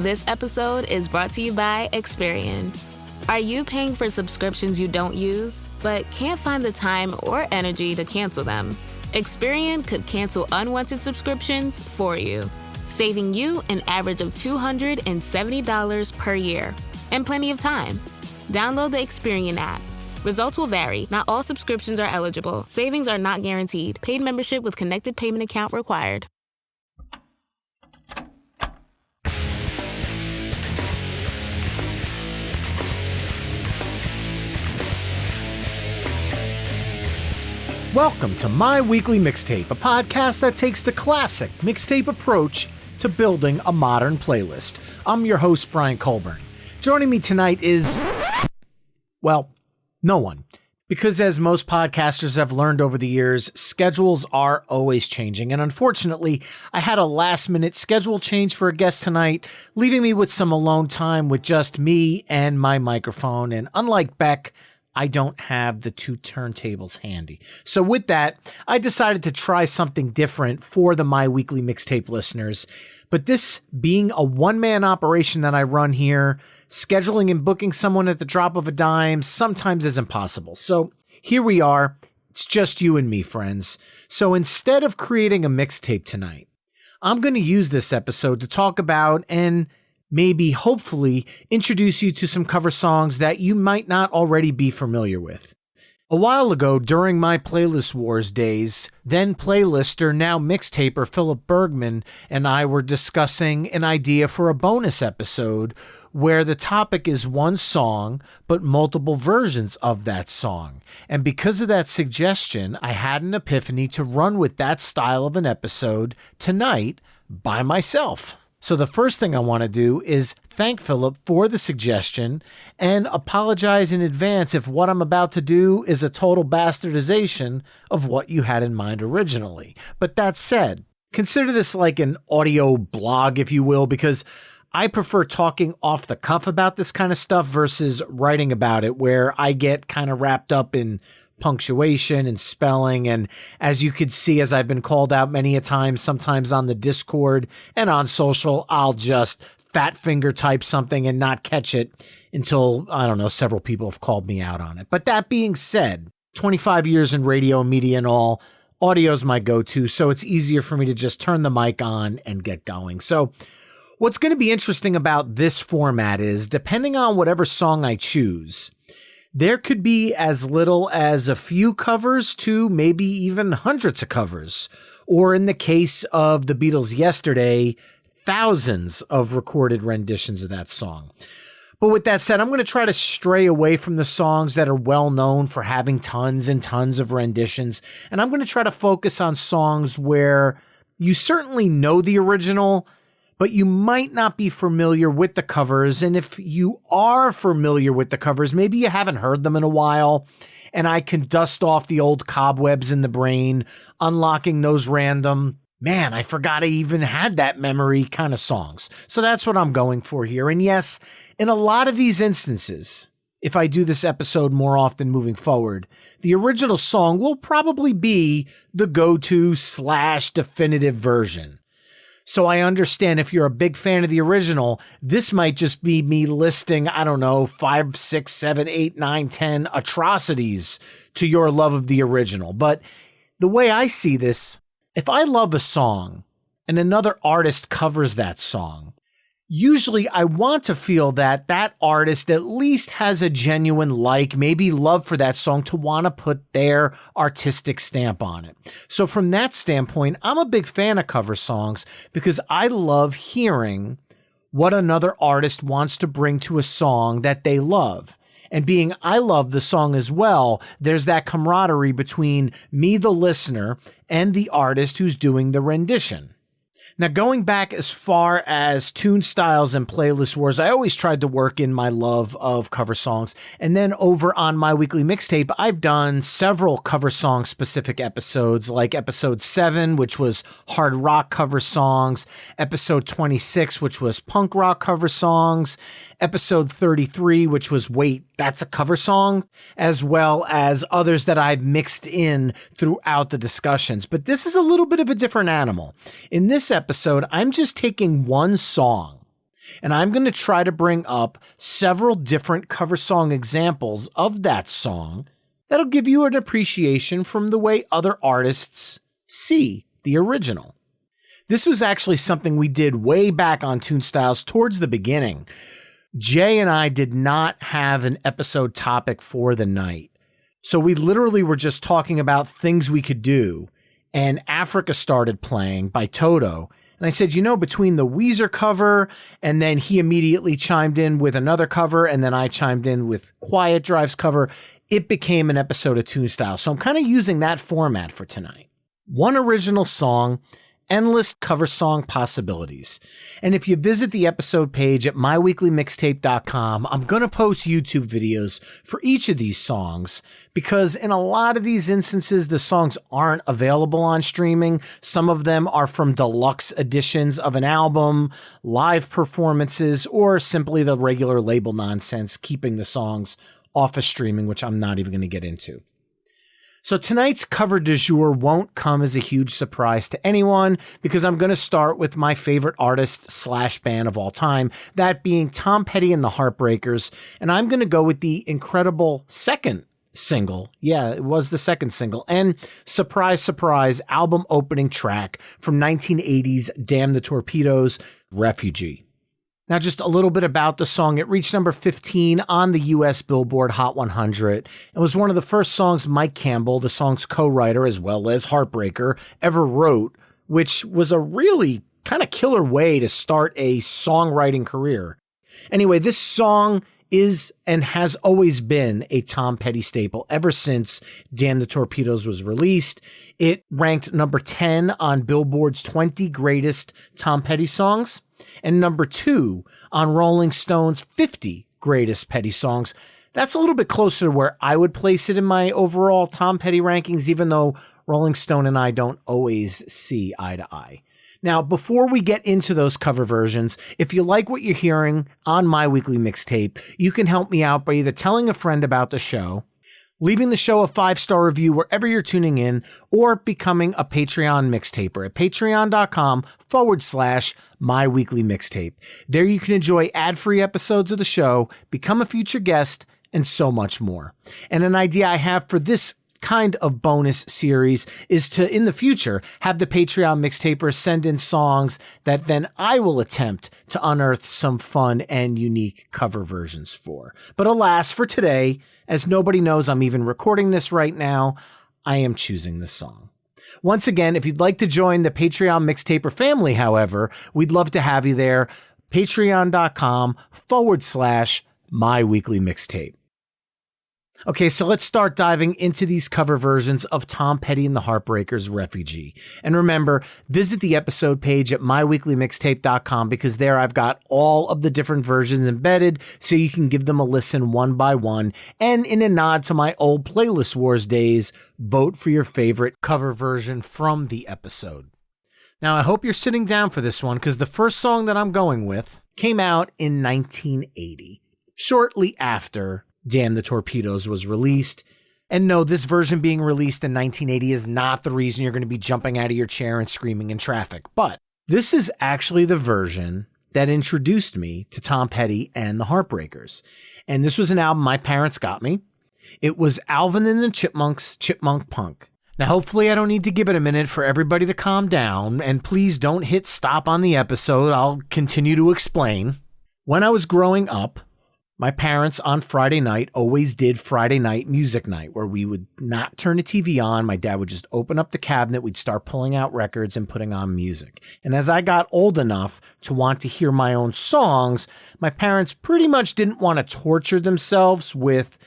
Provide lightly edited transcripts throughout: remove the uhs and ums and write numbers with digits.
This episode is brought to you by Experian. Are you paying for subscriptions you don't use, but can't find the time or energy to cancel them? Experian could cancel unwanted subscriptions for you, saving you an average of $270 per year and plenty of time. Download the Experian app. Results will vary. Not all subscriptions are eligible. Savings are not guaranteed. Paid membership with connected payment account required. Welcome to My Weekly Mixtape, a podcast that takes the classic mixtape approach to building a modern playlist. I'm your host, Brian Colburn. Joining me tonight is, well, no one. Because as most podcasters have learned over the years, schedules are always changing. And unfortunately, I had a last-minute schedule change for a guest tonight, leaving me with some alone time with just me and my microphone. And unlike Beck, I don't have the two turntables handy. So with that, I decided to try something different for the My Weekly Mixtape listeners. But this being a one-man operation that I run here, scheduling and booking someone at the drop of a dime sometimes is impossible. So here we are. It's just you and me, friends. So instead of creating a mixtape tonight, I'm going to use this episode to talk about and maybe, hopefully, introduce you to some cover songs that you might not already be familiar with. A while ago, during my Playlist Wars days, then playlister, now mixtaper Philip Bergman and I were discussing an idea for a bonus episode where the topic is one song, but multiple versions of that song. And because of that suggestion, I had an epiphany to run with that style of an episode tonight by myself. So the first thing I want to do is thank Philip for the suggestion and apologize in advance if what I'm about to do is a total bastardization of what you had in mind originally. But that said, consider this like an audio blog, if you will, because I prefer talking off the cuff about this kind of stuff versus writing about it, where I get kind of wrapped up in punctuation and spelling. And as you could see, as I've been called out many a time, sometimes on the Discord and on social, I'll just fat finger type something and not catch it until, I don't know, several people have called me out on it. But that being said, 25 years in radio, media and all, audio's my go-to. So it's easier for me to just turn the mic on and get going. So what's going to be interesting about this format is, depending on whatever song I choose, there could be as little as a few covers to maybe even hundreds of covers. Or in the case of the Beatles yesterday, thousands of recorded renditions of that song. But with that said, I'm going to try to stray away from the songs that are well known for having tons and tons of renditions. And I'm going to try to focus on songs where you certainly know the original, but you might not be familiar with the covers. And if you are familiar with the covers, maybe you haven't heard them in a while, and I can dust off the old cobwebs in the brain, unlocking those random, man, I forgot I even had that memory kind of songs. So that's what I'm going for here. And yes, in a lot of these instances, if I do this episode more often moving forward, the original song will probably be the go-to / definitive version. So I understand if you're a big fan of the original, this might just be me listing, I don't know, 5, 6, 7, 8, 9, 10 atrocities to your love of the original. But the way I see this, if I love a song and another artist covers that song, usually I want to feel that that artist at least has a genuine maybe love for that song to want to put their artistic stamp on it. So from that standpoint, I'm a big fan of cover songs because I love hearing what another artist wants to bring to a song that they love. And being I love the song as well, there's that camaraderie between me, the listener, and the artist who's doing the rendition. Now, going back as far as tune styles and playlist wars, I always tried to work in my love of cover songs. And then over on My Weekly Mixtape, I've done several cover song specific episodes, like episode 7, which was hard rock cover songs, episode 26, which was punk rock cover songs, episode 33, which was Wait, That's a Cover Song, as well as others that I've mixed in throughout the discussions. But this is a little bit of a different animal. In this episode, I'm just taking one song And I'm going to try to bring up several different cover song examples of that song that'll give you an appreciation from the way other artists see the original. This was actually something we did way back on Tune Styles towards the beginning. Jay and I did not have an episode topic for the night. So we literally were just talking about things we could do. And Africa started playing by Toto. And I said, between the Weezer cover, and then he immediately chimed in with another cover, and then I chimed in with Quiet Drive's cover, it became an episode of Tune Style. So I'm kind of using that format for tonight. One original song, endless cover song possibilities. And if you visit the episode page at myweeklymixtape.com, I'm going to post YouTube videos for each of these songs because in a lot of these instances, the songs aren't available on streaming. Some of them are from deluxe editions of an album, live performances, or simply the regular label nonsense, keeping the songs off of streaming, which I'm not even going to get into. So tonight's cover du jour won't come as a huge surprise to anyone because I'm going to start with my favorite artist / band of all time, that being Tom Petty and the Heartbreakers. And I'm going to go with the incredible second single. Yeah, it was the second single. And surprise, surprise, album opening track from 1980's Damn the Torpedoes, Refugee. Now, just a little bit about the song. It reached number 15 on the U.S. Billboard Hot 100. It was one of the first songs Mike Campbell, the song's co-writer as well as Heartbreaker, ever wrote, which was a really kind of killer way to start a songwriting career. Anyway, this song is and has always been a Tom Petty staple ever since Damn the Torpedoes was released. It ranked number 10 on Billboard's 20 Greatest Tom Petty Songs and number 2 on Rolling Stone's 50 Greatest Petty Songs. That's a little bit closer to where I would place it in my overall Tom Petty rankings, even though Rolling Stone and I don't always see eye to eye. Now, before we get into those cover versions, if you like what you're hearing on My Weekly Mixtape, you can help me out by either telling a friend about the show, leaving the show a 5-star review wherever you're tuning in, or becoming a Patreon mixtaper at patreon.com/My Weekly Mixtape. There you can enjoy ad-free episodes of the show, become a future guest, and so much more. And an idea I have for this kind of bonus series is to, in the future, have the Patreon mixtapers send in songs that then I will attempt to unearth some fun and unique cover versions for. But alas, for today, as nobody knows I'm even recording this right now, I am choosing this song. Once again, if you'd like to join the Patreon mixtaper family, however, we'd love to have you there. Patreon.com/My Weekly Mixtape. Okay, so let's start diving into these cover versions of Tom Petty and the Heartbreakers' Refugee. And remember, visit the episode page at myweeklymixtape.com because there I've got all of the different versions embedded so you can give them a listen one by one. And in a nod to my old Playlist Wars days, vote for your favorite cover version from the episode. Now, I hope you're sitting down for this one because the first song that I'm going with came out in 1980, shortly after Damn the Torpedoes was released. And no, this version being released in 1980 is not the reason you're going to be jumping out of your chair and screaming in traffic. But this is actually the version that introduced me to Tom Petty and the Heartbreakers. And this was an album my parents got me. It was Alvin and the Chipmunks, Chipmunk Punk. Now, hopefully I don't need to give it a minute for everybody to calm down. And please don't hit stop on the episode. I'll continue to explain. When I was growing up, my parents on Friday night always did Friday night music night where we would not turn the TV on. My dad would just open up the cabinet. We'd start pulling out records and putting on music. And as I got old enough to want to hear my own songs, my parents pretty much didn't want to torture themselves with,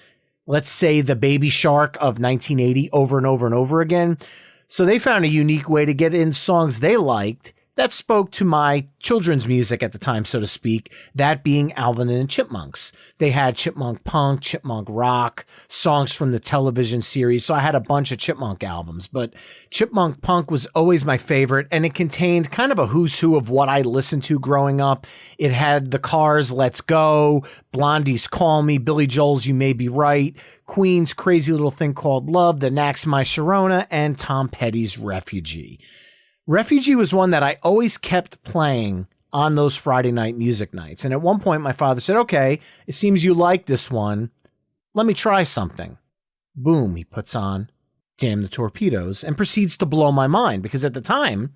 let's say, the Baby Shark of 1980 over and over and over again. So they found a unique way to get in songs they liked that spoke to my children's music at the time, so to speak, that being Alvin and the Chipmunks. They had Chipmunk Punk, Chipmunk Rock, songs from the television series, so I had a bunch of Chipmunk albums, but Chipmunk Punk was always my favorite, and it contained kind of a who's who of what I listened to growing up. It had The Cars' Let's Go, Blondie's Call Me, Billy Joel's You May Be Right, Queen's Crazy Little Thing Called Love, The Knack's My Sharona, and Tom Petty's Refugee. Refugee was one that I always kept playing on those Friday night music nights. And at one point, my father said, okay, it seems you like this one. Let me try something. Boom, he puts on Damn the Torpedoes and proceeds to blow my mind because at the time,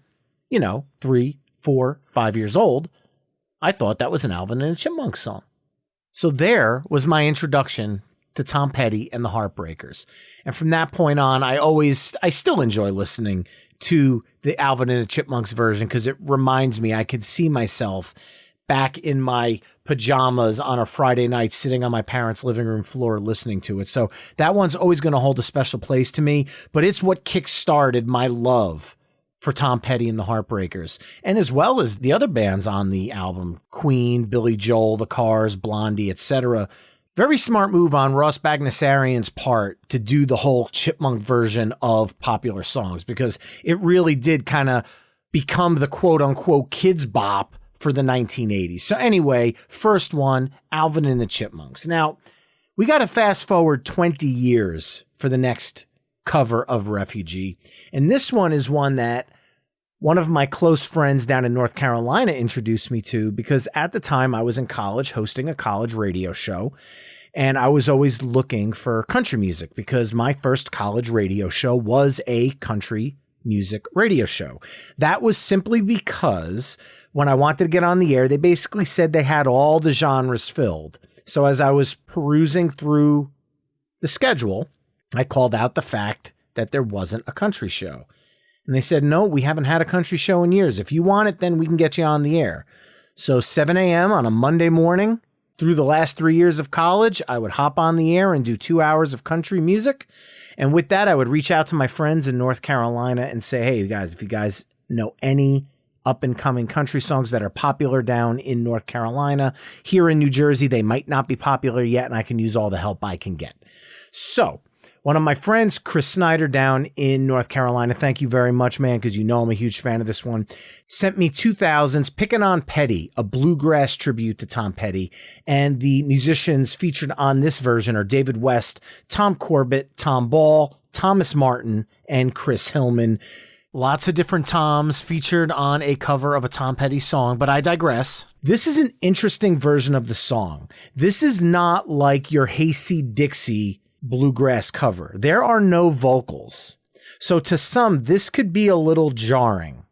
3, 4, 5 years old, I thought that was an Alvin and the Chipmunks song. So there was my introduction to Tom Petty and the Heartbreakers. And from that point on, I still enjoy listening to the Alvin and the Chipmunks version because it reminds me I could see myself back in my pajamas on a Friday night sitting on my parents' living room floor listening to it. So that one's always going to hold a special place to me, but it's what kick-started my love for Tom Petty and the Heartbreakers, and as well as the other bands on the album, Queen, Billy Joel, The Cars, Blondie, etc. Very smart move on Ross Bagdasarian's part to do the whole Chipmunk version of popular songs because it really did kind of become the quote-unquote kids bop for the 1980s. So anyway, first one, Alvin and the Chipmunks. Now, we got to fast forward 20 years for the next cover of Refugee. And this one is one that one of my close friends down in North Carolina introduced me to because at the time I was in college hosting a college radio show. And I was always looking for country music because my first college radio show was a country music radio show. That was simply because when I wanted to get on the air, they basically said they had all the genres filled. So as I was perusing through the schedule, I called out the fact that there wasn't a country show. And they said, no, we haven't had a country show in years. If you want it, then we can get you on the air. So 7 a.m. on a Monday morning, through the last 3 years of college, I would hop on the air and do 2 hours of country music. And with that, I would reach out to my friends in North Carolina and say, hey, you guys, if you guys know any up-and-coming country songs that are popular down in North Carolina, here in New Jersey, they might not be popular yet, and I can use all the help I can get. So one of my friends, Chris Snyder, down in North Carolina, thank you very much, man, because I'm a huge fan of this one, sent me 2000's Pickin On Petty, a bluegrass tribute to Tom Petty. And the musicians featured on this version are David West, Tom Corbett, Tom Ball, Thomas Martin, and Chris Hillman. Lots of different Toms featured on a cover of a Tom Petty song, but I digress. This is an interesting version of the song. This is not like your Hasty Dixie bluegrass cover. There are no vocals. So to some, this could be a little jarring.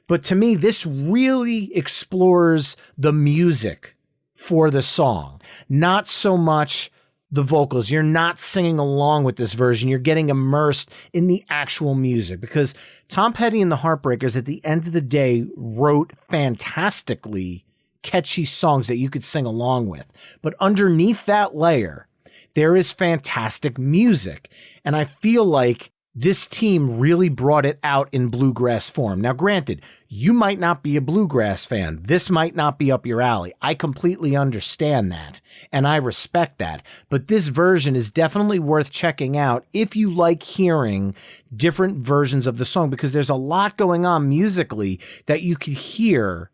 But to me, this really explores the music for the song, not so much the vocals. You're not singing along with this version. You're getting immersed in the actual music because Tom Petty and the Heartbreakers at the end of the day wrote fantastically catchy songs that you could sing along with. But underneath that layer, there is fantastic music. And I feel like this team really brought it out in bluegrass form. Now, granted, you might not be a bluegrass fan. This might not be up your alley. I completely understand that, and I respect that. But this version is definitely worth checking out if you like hearing different versions of the song, because there's a lot going on musically that you could hear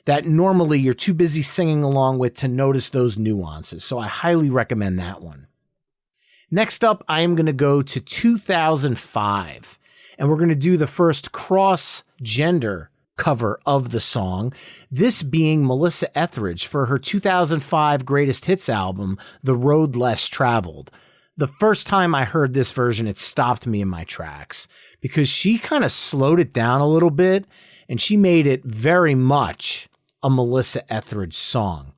that normally you're too busy singing along with to notice those nuances. So I highly recommend that one. Next up, I am going to go to 2005, and we're going to do the first cross-gender cover of the song, this being Melissa Etheridge for her 2005 Greatest Hits album, The Road Less Traveled. The first time I heard this version, it stopped me in my tracks because she kind of slowed it down a little bit, and she made it very much a Melissa Etheridge song.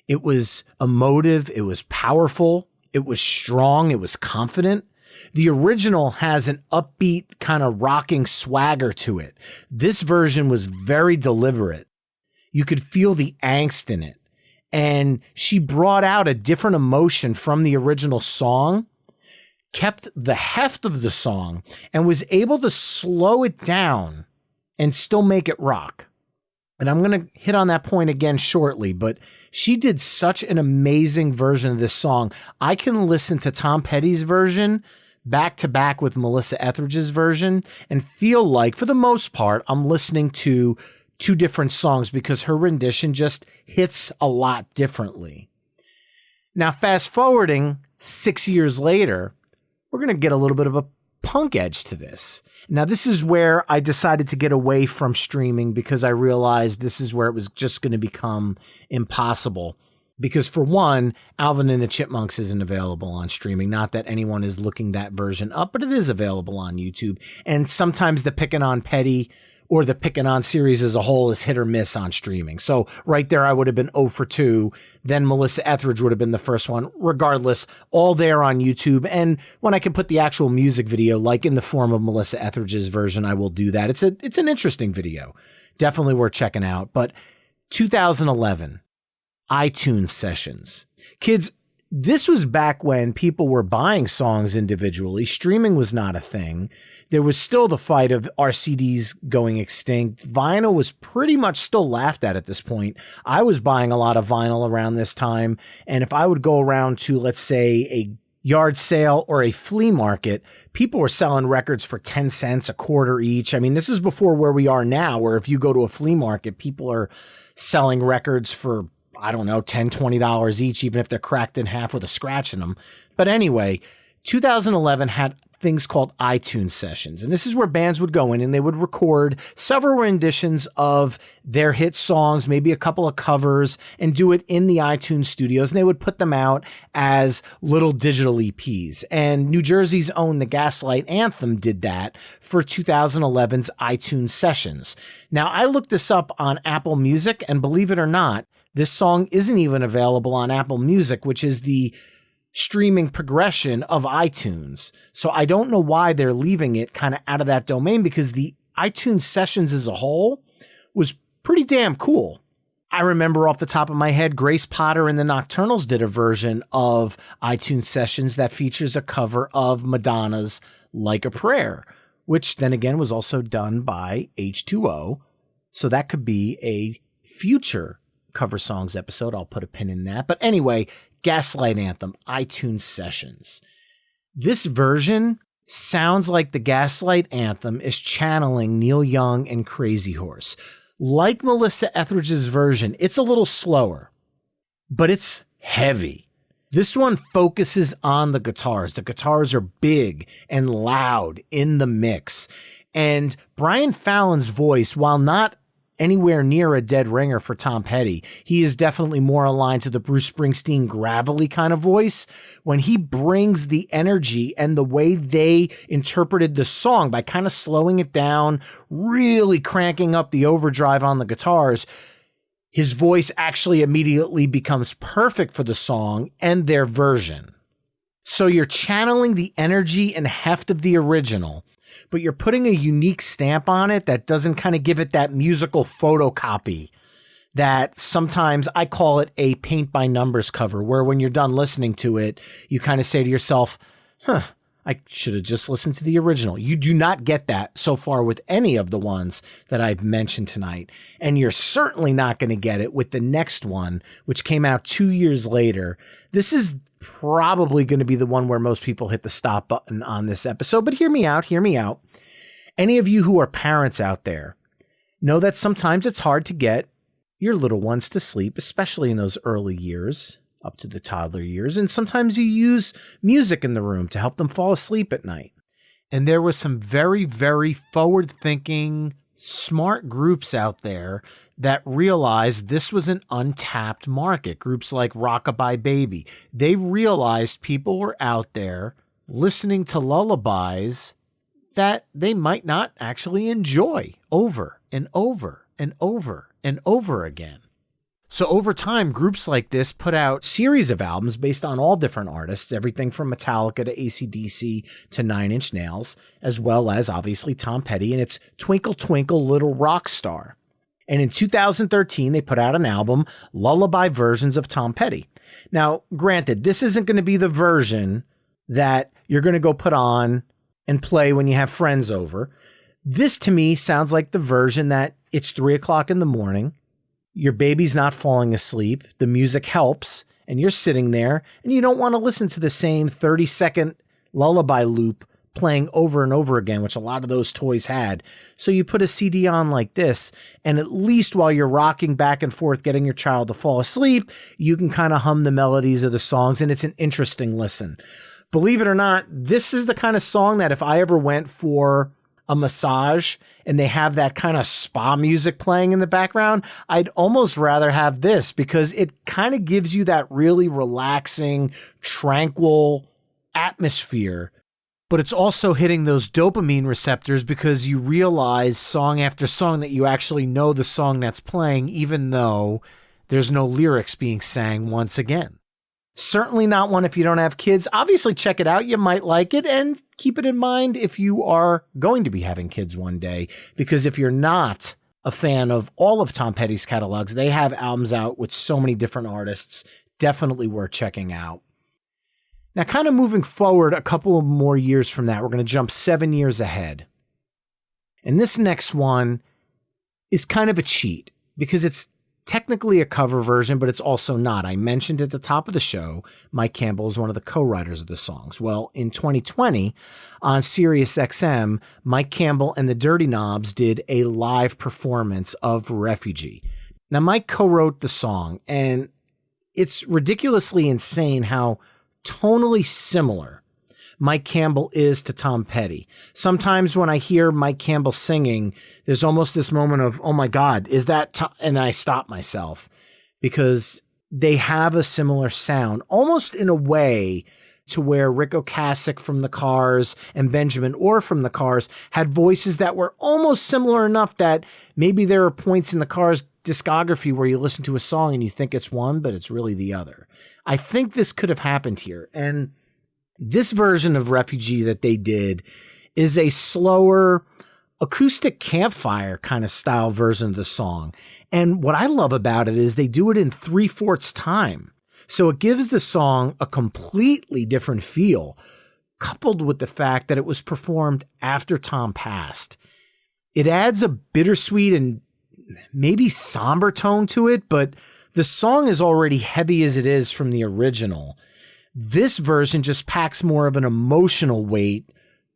It was emotive, it was powerful, it was strong, it was confident. The original has an upbeat kind of rocking swagger to it. This version was very deliberate. You could feel the angst in it. And she brought out a different emotion from the original song, kept the heft of the song, and was able to slow it down and still make it rock. And I'm going to hit on that point again shortly, but she did such an amazing version of this song. I can listen to Tom Petty's version back to back with Melissa Etheridge's version and feel like, for the most part, I'm listening to two different songs because her rendition just hits a lot differently. Now, fast forwarding 6 years later, we're going to get a little bit of a punk edge to this. Now, this is where I decided to get away from streaming because I realized this is where it was just going to become impossible. Because for one, Alvin and the Chipmunks isn't available on streaming. Not that anyone is looking that version up, but it is available on YouTube. And sometimes the Pickin On Petty or the Pickin On series as a whole is hit or miss on streaming. So right there, I would have been 0 for 2. Then Melissa Etheridge would have been the first one. Regardless, all there on YouTube. And when I can put the actual music video, like in the form of Melissa Etheridge's version, I will do that. It's an interesting video. Definitely worth checking out. But 2011, iTunes sessions. Kids, this was back when people were buying songs individually. Streaming was not a thing. There was still the fight of our CDs going extinct. Vinyl was pretty much still laughed at this point. I was buying a lot of vinyl around this time. And if I would go around to, let's say, a yard sale or a flea market, people were selling records for 10 cents, a quarter each. I mean, this is before where we are now, where if you go to a flea market, people are selling records for, I don't know, $10, $20 each, even if they're cracked in half with a scratch in them. But anyway, 2011 had things called iTunes sessions. And this is where bands would go in and they would record several renditions of their hit songs, maybe a couple of covers, and do it in the iTunes studios. And they would put them out as little digital EPs. And New Jersey's own The Gaslight Anthem did that for 2011's iTunes sessions. Now, I looked this up on Apple Music, and believe it or not, this song isn't even available on Apple Music, which is the streaming progression of iTunes. So I don't know why they're leaving it kind of out of that domain, because the iTunes sessions as a whole was pretty damn cool. I remember off the top of my head, Grace Potter and the Nocturnals did a version of iTunes sessions that features a cover of Madonna's Like a Prayer, which then again was also done by H2O. So that could be a future cover songs episode. I'll put a pin in that. But anyway, Gaslight Anthem, iTunes sessions. This version sounds like the Gaslight Anthem is channeling Neil Young and Crazy Horse. Like Melissa Etheridge's version, it's a little slower, but it's heavy. This one focuses on the guitars. The guitars are big and loud in the mix. And Brian Fallon's voice, while not anywhere near a dead ringer for Tom Petty, he is definitely more aligned to the Bruce Springsteen gravelly kind of voice. When he brings the energy and the way they interpreted the song by kind of slowing it down, really cranking up the overdrive on the guitars, his voice actually immediately becomes perfect for the song and their version. So you're channeling the energy and heft of the original, but you're putting a unique stamp on it that doesn't kind of give it that musical photocopy that sometimes I call it a paint by numbers cover, where when you're done listening to it, you kind of say to yourself, I should have just listened to the original. You do not get that so far with any of the ones that I've mentioned tonight. And you're certainly not going to get it with the next one, which came out 2 years later. This is probably going to be the one where most people hit the stop button on this episode, but hear me out. Any of you who are parents out there know that sometimes it's hard to get your little ones to sleep, especially in those early years, up to the toddler years. And sometimes you use music in the room to help them fall asleep at night. And there was some very, very forward-thinking, smart groups out there that realized this was an untapped market. Groups like Rockabye Baby. They realized people were out there listening to lullabies that they might not actually enjoy over and over and over and over again. So over time, groups like this put out series of albums based on all different artists, everything from Metallica to AC/DC to Nine Inch Nails, as well as obviously Tom Petty and its Twinkle Twinkle Little Rock Star. And in 2013, they put out an album, Lullaby Versions of Tom Petty. Now, granted, this isn't going to be the version that you're going to go put on and play when you have friends over. This to me sounds like the version that it's 3 o'clock in the morning. Your baby's not falling asleep, the music helps, and you're sitting there, and you don't want to listen to the same 30-second lullaby loop playing over and over again, which a lot of those toys had. So you put a CD on like this, and at least while you're rocking back and forth, getting your child to fall asleep, you can kind of hum the melodies of the songs, and it's an interesting listen. believe it or not, this is the kind of song that if I ever went for a massage and they have that kind of spa music playing in the background, I'd almost rather have this because it kind of gives you that really relaxing, tranquil atmosphere. But it's also hitting those dopamine receptors because you realize song after song that you actually know the song that's playing, even though there's no lyrics being sang once again. Certainly not one if you don't have kids. Obviously, check it out. You might like it, and keep it in mind if you are going to be having kids one day, because if you're not a fan of all of Tom Petty's catalogs, they have albums out with so many different artists. Definitely worth checking out. Now, kind of moving forward a couple of more years from that, we're going to jump 7 years ahead. And this next one is kind of a cheat because it's technically a cover version, but it's also not. I mentioned at the top of the show, Mike Campbell is one of the co-writers of the songs. Well, in 2020, on Sirius XM, Mike Campbell and the Dirty Knobs did a live performance of Refugee. Now, Mike co-wrote the song, and it's ridiculously insane how tonally similar Mike Campbell is to Tom Petty. Sometimes when I hear Mike Campbell singing, there's almost this moment of, oh my God, is that Tom? And I stop myself because they have a similar sound, almost in a way to where Rick Ocasek from the Cars and Benjamin Orr from the Cars had voices that were almost similar enough that maybe there are points in the Cars discography where you listen to a song and you think it's one, but it's really the other. I think this could have happened here. And this version of Refugee that they did is a slower acoustic campfire kind of style version of the song. And what I love about it is they do it in 3/4 time. So it gives the song a completely different feel, coupled with the fact that it was performed after Tom passed. It adds a bittersweet and maybe somber tone to it, but the song is already heavy as it is from the original. This version just packs more of an emotional weight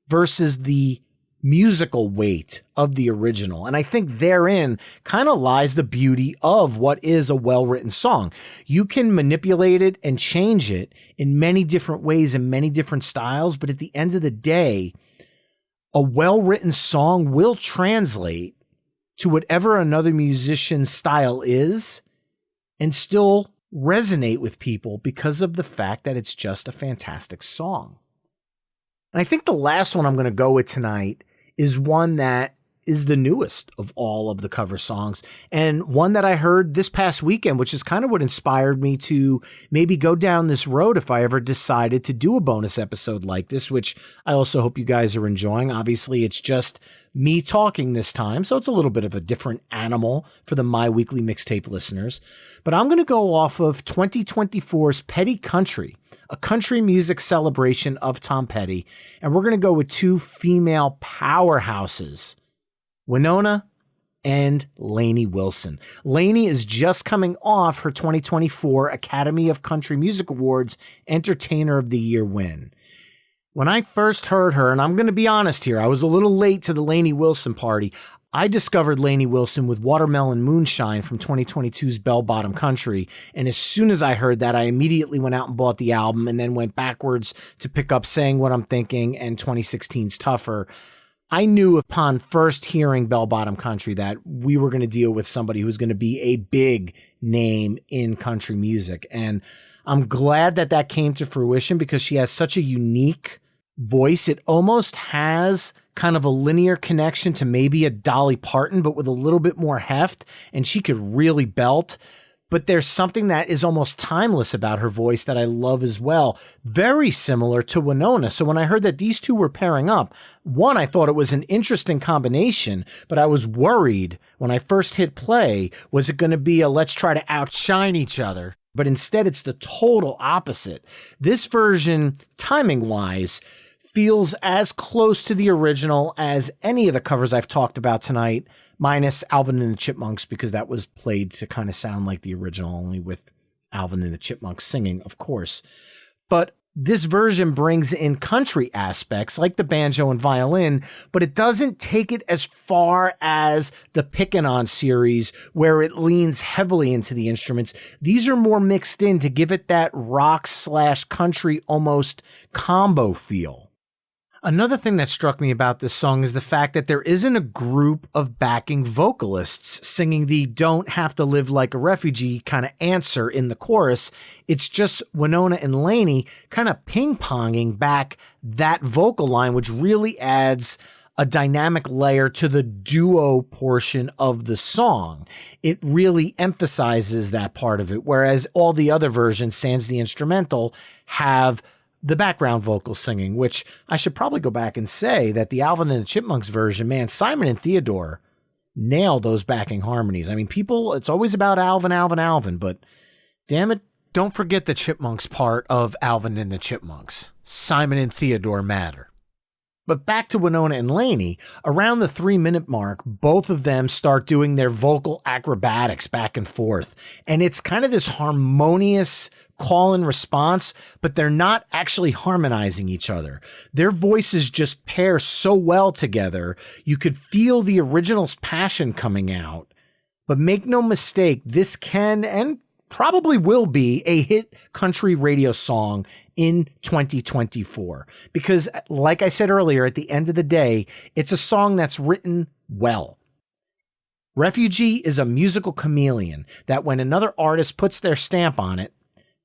versus the musical weight of the original. And I think therein kind of lies the beauty of what is a well-written song. You can manipulate it and change it in many different ways and many different styles, but at the end of the day, a well-written song will translate to whatever another musician's style is and still resonate with people because of the fact that it's just a fantastic song. And I think the last one I'm going to go with tonight is one that is the newest of all of the cover songs, and one that I heard this past weekend, which is kind of what inspired me to maybe go down this road if I ever decided to do a bonus episode like this, which I also hope you guys are enjoying. Obviously, it's just me talking this time, so it's a little bit of a different animal for the My Weekly Mixtape listeners. But I'm going to go off of 2024's Petty Country, a country music celebration of Tom Petty, and we're going to go with two female powerhouses, Wynonna and Lainey Wilson. Lainey is just coming off her 2024 Academy of Country Music Awards Entertainer of the Year win. When I first heard her, and I'm going to be honest here, I was a little late to the Lainey Wilson party. I discovered Lainey Wilson with Watermelon Moonshine from 2022's Bell Bottom Country, and as soon as I heard that, I immediately went out and bought the album and then went backwards to pick up Saying What I'm Thinking and 2016's Tougher. I knew upon first hearing Bell Bottom Country that we were going to deal with somebody who's going to be a big name in country music. And I'm glad that that came to fruition because she has such a unique voice. It almost has kind of a linear connection to maybe a Dolly Parton, but with a little bit more heft. And she could really belt. But there's something that is almost timeless about her voice that I love as well. Very similar to Wynonna. So when I heard that these two were pairing up, one, I thought it was an interesting combination, but I was worried when I first hit play, was it going to be a let's try to outshine each other? But instead, it's the total opposite. This version, timing-wise, feels as close to the original as any of the covers I've talked about tonight, minus Alvin and the Chipmunks, because that was played to kind of sound like the original, only with Alvin and the Chipmunks singing, of course. But This version brings in country aspects like the banjo and violin, but it doesn't take it as far as the Pickin On series where it leans heavily into the instruments. These are more mixed in to give it that rock/country almost combo feel. Another thing that struck me about this song is the fact that there isn't a group of backing vocalists singing the "don't have to live like a refugee" kind of answer in the chorus. It's just Wynonna and Lainey kind of ping-ponging back that vocal line, which really adds a dynamic layer to the duo portion of the song. It really emphasizes that part of it, whereas all the other versions, sans the instrumental, have the background vocal singing, which I should probably go back and say that the Alvin and the Chipmunks version, man, Simon and Theodore nail those backing harmonies. I mean, people, it's always about Alvin, but damn it, don't forget the Chipmunks part of Alvin and the Chipmunks. Simon and Theodore matter. But back to Wynonna and Lainey, around the 3-minute mark, both of them start doing their vocal acrobatics back and forth. And it's kind of this harmonious call and response, but they're not actually harmonizing each other. Their voices just pair so well together. You could feel the original's passion coming out. But make no mistake, this can and probably will be a hit country radio song in 2024. Because like I said earlier, at the end of the day, it's a song that's written well. Refugee is a musical chameleon that when another artist puts their stamp on it,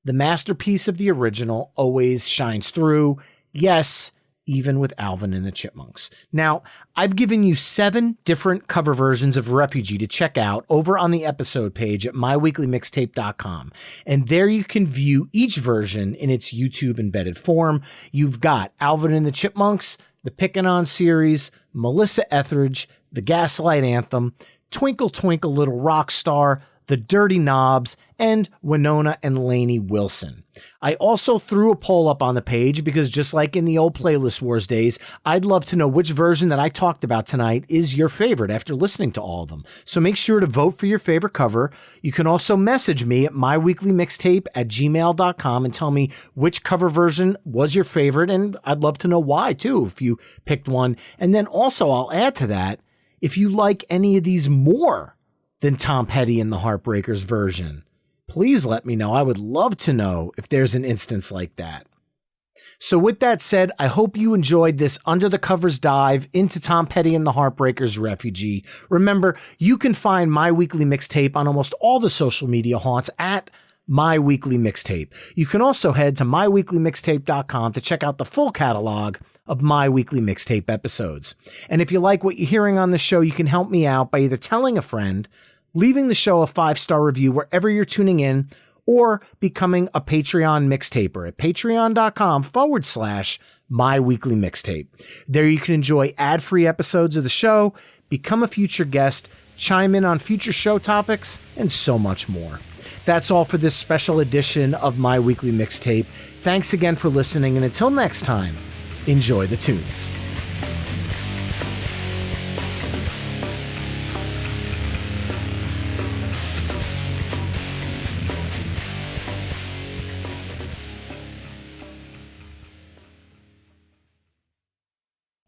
the masterpiece of the original always shines through. Yes, even with Alvin and the Chipmunks. Now, I've given you 7 different cover versions of Refugee to check out over on the episode page at myweeklymixtape.com. And there you can view each version in its YouTube embedded form. You've got Alvin and the Chipmunks, the Pickin On series, Melissa Etheridge, the Gaslight Anthem, Twinkle Twinkle Little Rock Star, the Dirty Knobs, and Wynonna and Lainey Wilson. I also threw a poll up on the page because just like in the old Playlist Wars days, I'd love to know which version that I talked about tonight is your favorite after listening to all of them. So make sure to vote for your favorite cover. You can also message me at myweeklymixtape@gmail.com and tell me which cover version was your favorite, and I'd love to know why too if you picked one. And then also I'll add to that, if you like any of these more than Tom Petty and the Heartbreakers version, please let me know. I would love to know if there's an instance like that. So with that said, I hope you enjoyed this under the covers dive into Tom Petty and the Heartbreakers Refugee. Remember, you can find My Weekly Mixtape on almost all the social media haunts at My Weekly Mixtape. You can also head to myweeklymixtape.com to check out the full catalog of My Weekly Mixtape episodes. And if you like what you're hearing on the show, you can help me out by either telling a friend, leaving the show a 5-star review wherever you're tuning in, or becoming a Patreon mixtaper at patreon.com/My Weekly Mixtape. There you can enjoy ad-free episodes of the show, become a future guest, chime in on future show topics, and so much more. That's all for this special edition of My Weekly Mixtape. Thanks again for listening, and until next time, enjoy the tunes.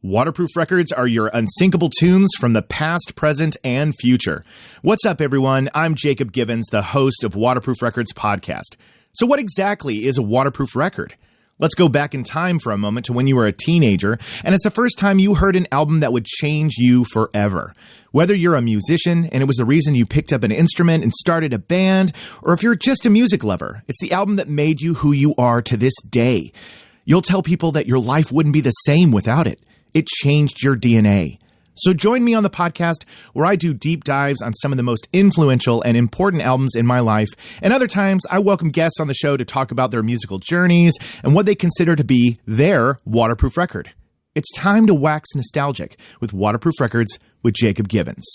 Waterproof Records are your unsinkable tunes from the past, present, and future. What's up, everyone? I'm Jacob Givens, the host of Waterproof Records podcast. So what exactly is a waterproof record? Let's go back in time for a moment to when you were a teenager, and it's the first time you heard an album that would change you forever. Whether you're a musician and it was the reason you picked up an instrument and started a band, or if you're just a music lover, it's the album that made you who you are to this day. You'll tell people that your life wouldn't be the same without it. It changed your DNA. So join me on the podcast where I do deep dives on some of the most influential and important albums in my life. And other times I welcome guests on the show to talk about their musical journeys and what they consider to be their waterproof record. It's time to wax nostalgic with Waterproof Records with Jacob Givens.